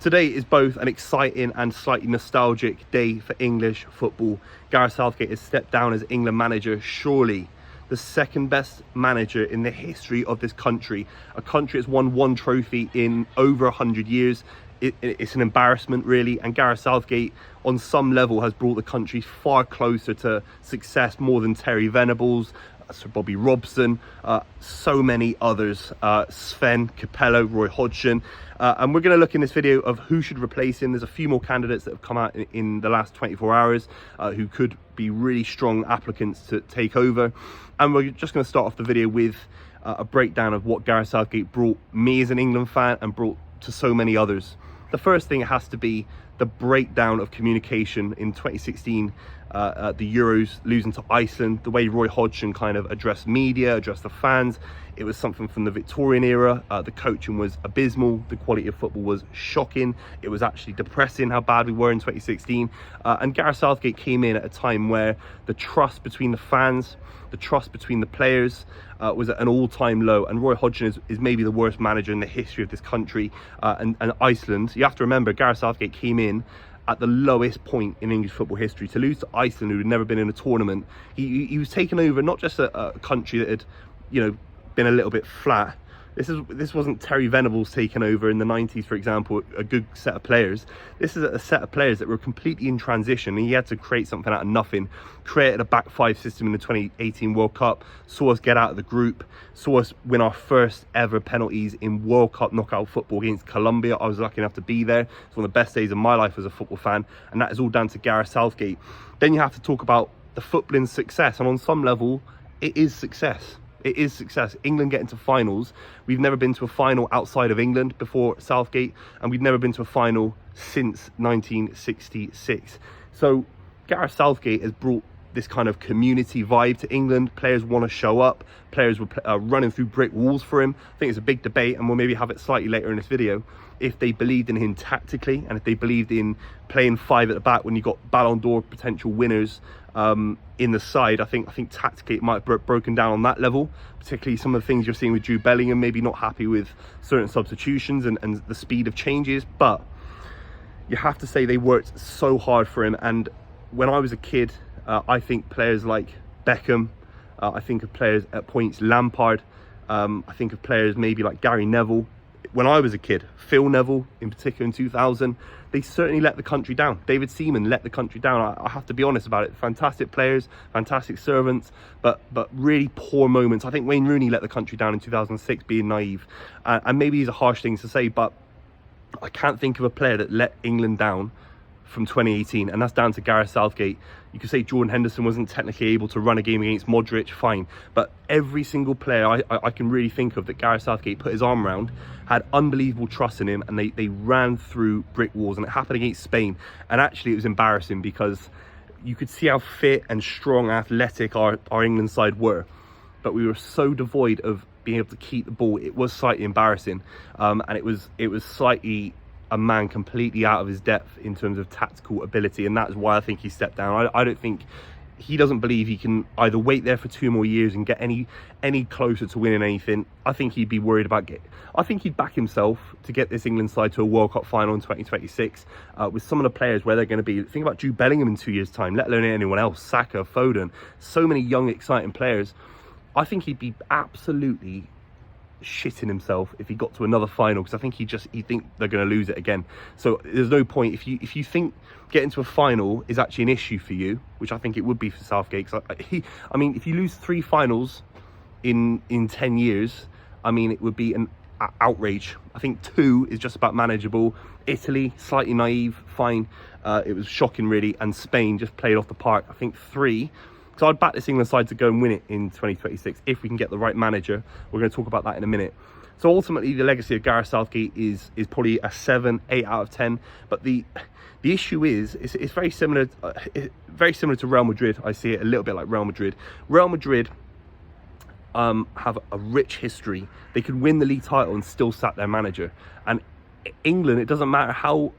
Today is both an exciting and slightly nostalgic day for English football. Gareth Southgate has stepped down as England manager, surely the second best manager in the history of this country. A country that's won one trophy in over 100 years. It's an embarrassment, really, and Gareth Southgate on some level has brought the country far closer to success, more than Terry Venables, Sir Bobby Robson, so many others, Sven, Capello, Roy Hodgson, and we're going to look in this video of who should replace him. There's a few more candidates that have come out in the last 24 hours who could be really strong applicants to take over, and we're just going to start off the video with a breakdown of what Gareth Southgate brought me as an England fan and brought to so many others. The first thing has to be the breakdown of communication in 2016, the Euros losing to Iceland, the way Roy Hodgson kind of addressed media, addressed the fans. It was something from the Victorian era. The coaching was abysmal. The quality of football was shocking. It was actually depressing how bad we were in 2016. And Gareth Southgate came in at a time where the trust between the fans, the trust between the players was at an all-time low, and Roy Hodgson is maybe the worst manager in the history of this country. And Iceland, you have to remember, Gareth Southgate came in at the lowest point in English football history. To lose to Iceland, who had never been in a tournament, he was taking over not just a country that had, been a little bit flat. This wasn't Terry Venables taking over in the 90s, for example, a good set of players. This is a set of players that were completely in transition, and he had to create something out of nothing. Created a back five system in the 2018 World Cup, saw us get out of the group, saw us win our first ever penalties in World Cup knockout football against Colombia. I was lucky enough to be there. It's one of the best days of my life as a football fan, and that is all down to Gareth Southgate. Then you have to talk about the footballing success, and on some level, it is success. It is success. England getting to finals. We've never been to a final outside of England before Southgate, and we've never been to a final since 1966. So Gareth Southgate has brought this kind of community vibe to England. Players want to show up. Players were running through brick walls for him. I think it's a big debate, and we'll maybe have it slightly later in this video, if they believed in him tactically and if they believed in playing five at the back when you got Ballon d'Or potential winners in the side. I think tactically it might have broken down on that level, particularly some of the things you're seeing with Jude Bellingham, maybe not happy with certain substitutions and the speed of changes. But you have to say they worked so hard for him. And when I was a kid, I think players like Beckham, I think of players at points Lampard, I think of players maybe like Gary Neville. When I was a kid, Phil Neville in particular in 2000, they certainly let the country down. David Seaman let the country down. I have to be honest about it. Fantastic players, fantastic servants, but really poor moments. I think Wayne Rooney let the country down in 2006, being naive. And maybe these are harsh things to say, but I can't think of a player that let England down from 2018, and that's down to Gareth Southgate. You could say Jordan Henderson wasn't technically able to run a game against Modric, fine, but every single player I can really think of that Gareth Southgate put his arm around had unbelievable trust in him, and they ran through brick walls. And it happened against Spain, and actually it was embarrassing because you could see how fit and strong, athletic our England side were, but we were so devoid of being able to keep the ball. It was slightly embarrassing, and it was slightly a man completely out of his depth in terms of tactical ability, and that's why I think he stepped down. I don't think he doesn't believe he can either wait there for 2 more years and get any closer to winning anything. I think he'd be worried about I think he'd back himself to get this England side to a World Cup final in 2026 with some of the players where they're going to be. Think about Jude Bellingham in 2 years' time, let alone anyone else. Saka, Foden, so many young, exciting players. I think he'd be absolutely shitting himself if he got to another final, because I think he think they're going to lose it again. So there's no point if you think getting to a final is actually an issue for you, which I think it would be for Southgate. I mean, if you lose 3 finals in 10 years, I mean, it would be an outrage. I think 2 is just about manageable. Italy, slightly naive, fine. It was shocking really, and Spain just played off the park. I think 3. So I'd back this England side to go and win it in 2026 if we can get the right manager. We're going to talk about that in a minute. So ultimately, the legacy of Gareth Southgate is probably a 7, 8 out of 10. But the issue is, it's very similar to Real Madrid. I see it a little bit like Real Madrid. Real Madrid have a rich history. They could win the league title and still sack their manager. And England, it doesn't matter how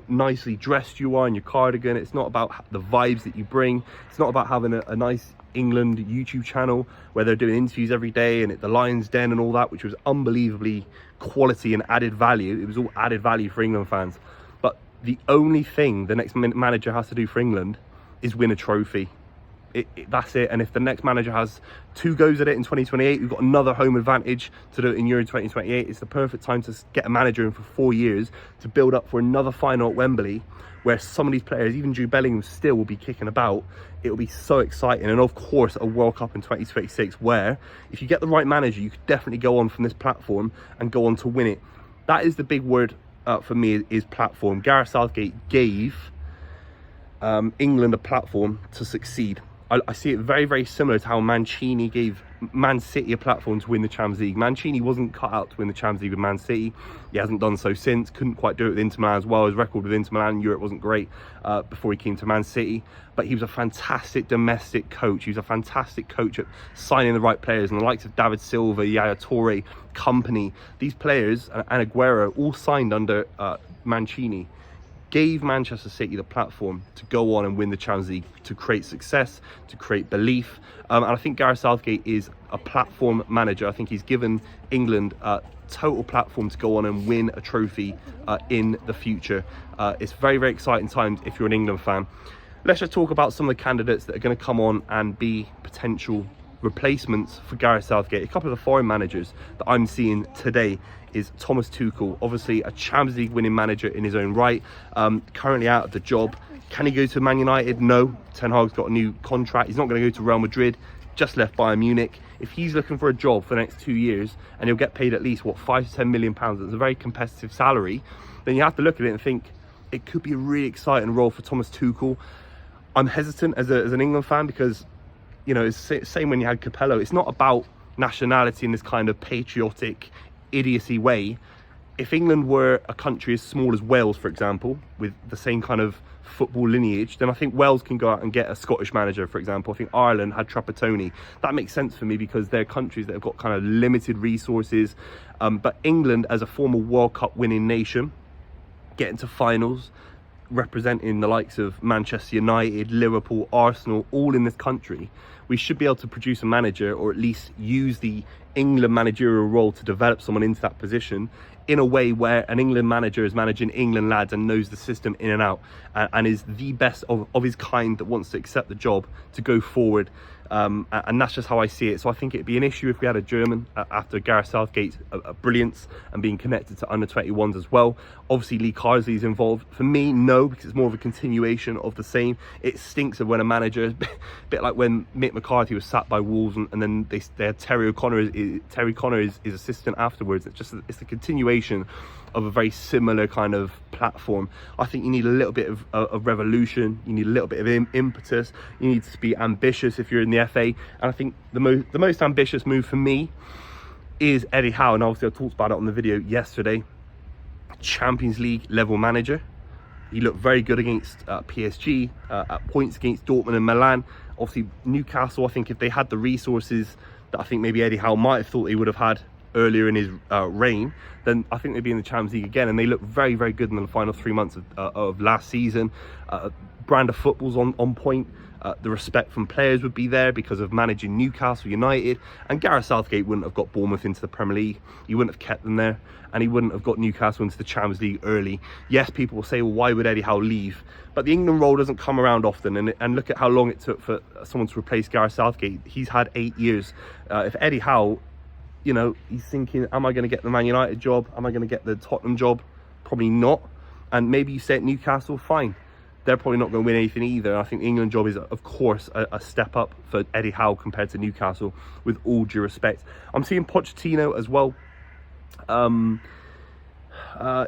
nicely dressed you are in your cardigan. It's not about the vibes that you bring. It's not about having a nice England YouTube channel where they're doing interviews every day, and the Lions Den and all that, which was unbelievably quality and added value. It was all added value for England fans. But the only thing the next manager has to do for England is win a trophy. That's it. And if the next manager has 2 goes at it in 2028, we've got another home advantage to do it in Euro 2028. It's the perfect time to get a manager in for 4 years to build up for another final at Wembley, where some of these players, even Jude Bellingham, still will be kicking about. It will be so exciting. And of course, a World Cup in 2026, where if you get the right manager, you could definitely go on from this platform and go on to win it. That is the big word for me, is platform. Gareth Southgate gave England a platform to succeed. I see it very, very similar to how Mancini gave Man City a platform to win the Champions League. Mancini wasn't cut out to win the Champions League with Man City. He hasn't done so since. Couldn't quite do it with Inter Milan as well. His record with Inter Milan in Europe wasn't great before he came to Man City. But he was a fantastic domestic coach. He was a fantastic coach at signing the right players. And the likes of David Silva, Yaya Toure, Company, these players, and Aguero, all signed under Mancini, gave Manchester City the platform to go on and win the Champions League, to create success, to create belief. And I think Gareth Southgate is a platform manager. I think he's given England a total platform to go on and win a trophy in the future. It's very, very exciting times if you're an England fan. Let's just talk about some of the candidates that are going to come on and be potential replacements for Gareth Southgate. A couple of the foreign managers that I'm seeing today is Thomas Tuchel, obviously a Champions League winning manager in his own right, currently out of the job. Can he go to Man United? No. Ten Hag's got a new contract. He's not going to go to Real Madrid, just left Bayern Munich. If he's looking for a job for the next 2 years and he'll get paid at least, what, 5 to 10 million pounds, that's a very competitive salary, then you have to look at it and think it could be a really exciting role for Thomas Tuchel. I'm hesitant as an England fan because, you know, it's the same when you had Capello. It's not about nationality in this kind of patriotic idiocy way. If England were a country as small as Wales, for example, with the same kind of football lineage, then I think Wales can go out and get a Scottish manager, for example. I think Ireland had Trapattoni. That makes sense for me because they're countries that have got kind of limited resources. But England, as a former World Cup winning nation, getting to finals, representing the likes of Manchester United, Liverpool, Arsenal, all in this country, we should be able to produce a manager, or at least use the England managerial role to develop someone into that position in a way where an England manager is managing England lads and knows the system in and out, and is the best of his kind that wants to accept the job to go forward. And that's just how I see it. So I think it'd be an issue if we had a German after Gareth Southgate's brilliance and being connected to under-21s as well. Obviously Lee Carsley's involved. For me, no, because it's more of a continuation of the same. It stinks of when a manager, a bit like when Mick McCarthy was sacked by Wolves and then they had Terry O'Connor. Terry Connor is assistant afterwards. It's the continuation of a very similar kind of platform. I think you need a little bit of revolution. You need a little bit of impetus. You need to be ambitious if you're in the FA. And I think the most ambitious move for me is Eddie Howe. And obviously I talked about it on the video yesterday. Champions League level manager. He looked very good against PSG, at points against Dortmund and Milan. Obviously Newcastle, I think if they had the resources that I think maybe Eddie Howe might have thought he would have had earlier in his reign, then I think they'd be in the Champions League again. And they look very, very good in the final 3 months of last season. Brand of football's on point. The respect from players would be there because of managing Newcastle United. And Gareth Southgate wouldn't have got Bournemouth into the Premier League. He wouldn't have kept them there. And he wouldn't have got Newcastle into the Champions League early. Yes, people will say, well, why would Eddie Howe leave? But the England role doesn't come around often. And look at how long it took for someone to replace Gareth Southgate. He's had 8 years. If Eddie Howe, you know, he's thinking, am I going to get the Man United job? Am I going to get the Tottenham job? Probably not. And maybe you say at Newcastle, fine. They're probably not going to win anything either. I think the England job is, of course, a step up for Eddie Howe compared to Newcastle, with all due respect. I'm seeing Pochettino as well.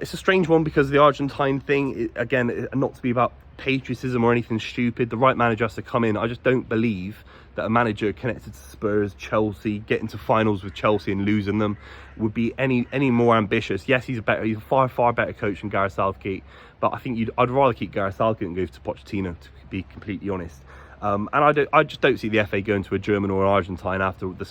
It's a strange one because the Argentine thing, again, not to be about patriotism or anything stupid. The right manager has to come in. I just don't believe that a manager connected to Spurs, Chelsea, getting to finals with Chelsea and losing them would be any more ambitious. Yes, he's a far better coach than Gareth Southgate, but I think I'd rather keep Gareth Southgate and go to Pochettino, to be completely honest. And I just don't see the FA going to a German or an Argentine after the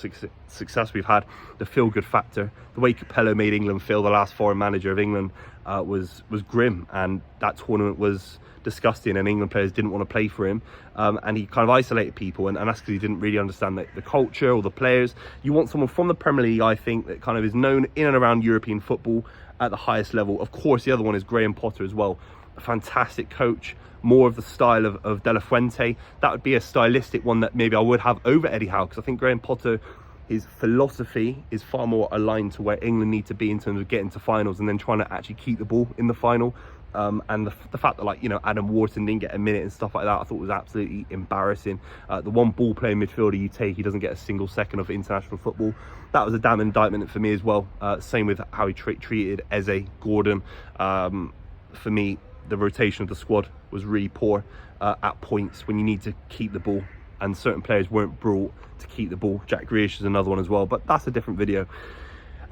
success we've had. The feel-good factor, the way Capello made England feel, the last foreign manager of England, was grim, and that tournament was disgusting, and England players didn't want to play for him, and he kind of isolated people, and that's because he didn't really understand the culture or the players. You want someone from the Premier League, I think, that kind of is known in and around European football at the highest level. Of course, the other one is Graham Potter as well, a fantastic coach, more of the style of De La Fuente. That would be a stylistic one that maybe I would have over Eddie Howe, because I think Graham Potter, his philosophy is far more aligned to where England need to be in terms of getting to finals and then trying to actually keep the ball in the final. And the fact that, like, you know, Adam Wharton didn't get a minute and stuff like that, I thought was absolutely embarrassing. The one ball playing midfielder you take, he doesn't get a single second of international football. That was a damn indictment for me as well. Same with how he treated Eze, Gordon. For me, the rotation of the squad was really poor at points when you need to keep the ball, and certain players weren't brought to keep the ball. Jack Grealish is another one as well, but that's a different video.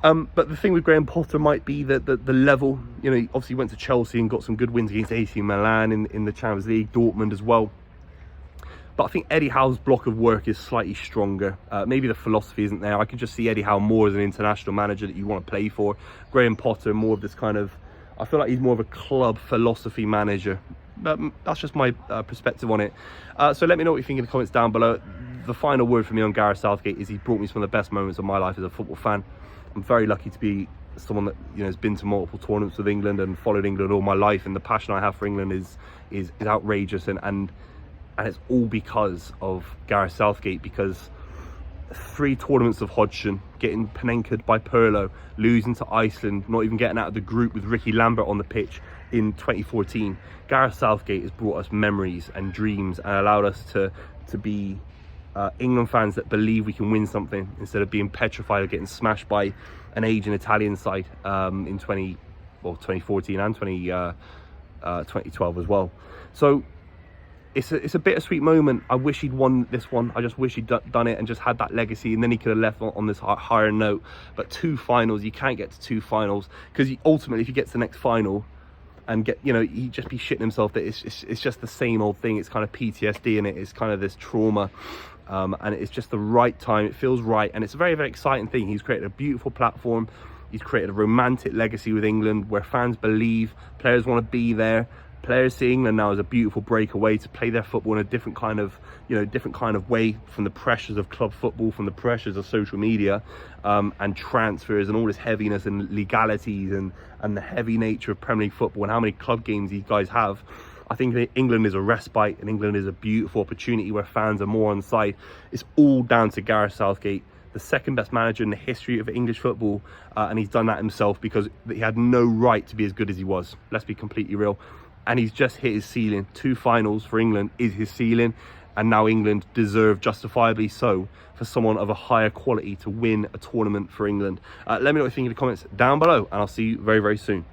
But the thing with Graham Potter might be that the level, you know, he obviously went to Chelsea and got some good wins against AC Milan in the Champions League, Dortmund as well. But I think Eddie Howe's block of work is slightly stronger. Maybe the philosophy isn't there. I could just see Eddie Howe more as an international manager that you want to play for. Graham Potter more of this kind of, I feel like he's more of a club philosophy manager. But that's just my perspective on it. So let me know what you think in the comments down below. The final word for me on Gareth Southgate is he brought me some of the best moments of my life as a football fan. I'm very lucky to be someone that, you know, has been to multiple tournaments with England and followed England all my life, and the passion I have for England is outrageous, and it's all because of Gareth Southgate, because 3 tournaments of Hodgson, getting Panenka'd by Pirlo, losing to Iceland, not even getting out of the group with Ricky Lambert on the pitch in 2014. Gareth Southgate has brought us memories and dreams and allowed us to be England fans that believe we can win something instead of being petrified of getting smashed by an aging Italian side in 2014 and 2012 as well. So it's a bittersweet moment. I wish he'd won this one. I just wish he'd done it and just had that legacy, and then he could have left on this higher note. But 2 finals, you can't get to 2 finals, because ultimately if he gets the next final and get, you know, he'd just be shitting himself that it's just the same old thing. It's kind of PTSD in it. It's kind of this trauma. And it's just the right time. It feels right, and it's a very, very exciting thing. He's created a beautiful platform. He's created a romantic legacy with England where fans believe, players want to be there. Players see England now as a beautiful breakaway to play their football in a different kind of, you know, different kind of way from the pressures of club football, from the pressures of social media, and transfers and all this heaviness and legalities and the heavy nature of Premier League football and how many club games these guys have. I think that England is a respite, and England is a beautiful opportunity where fans are more on side. It's all down to Gareth Southgate, the second best manager in the history of English football, and he's done that himself because he had no right to be as good as he was. Let's be completely real. And he's just hit his ceiling. 2 finals for England is his ceiling, and now England deserve, justifiably so, for someone of a higher quality to win a tournament for England. Let me know what you think in the comments down below, and I'll see you very, very soon.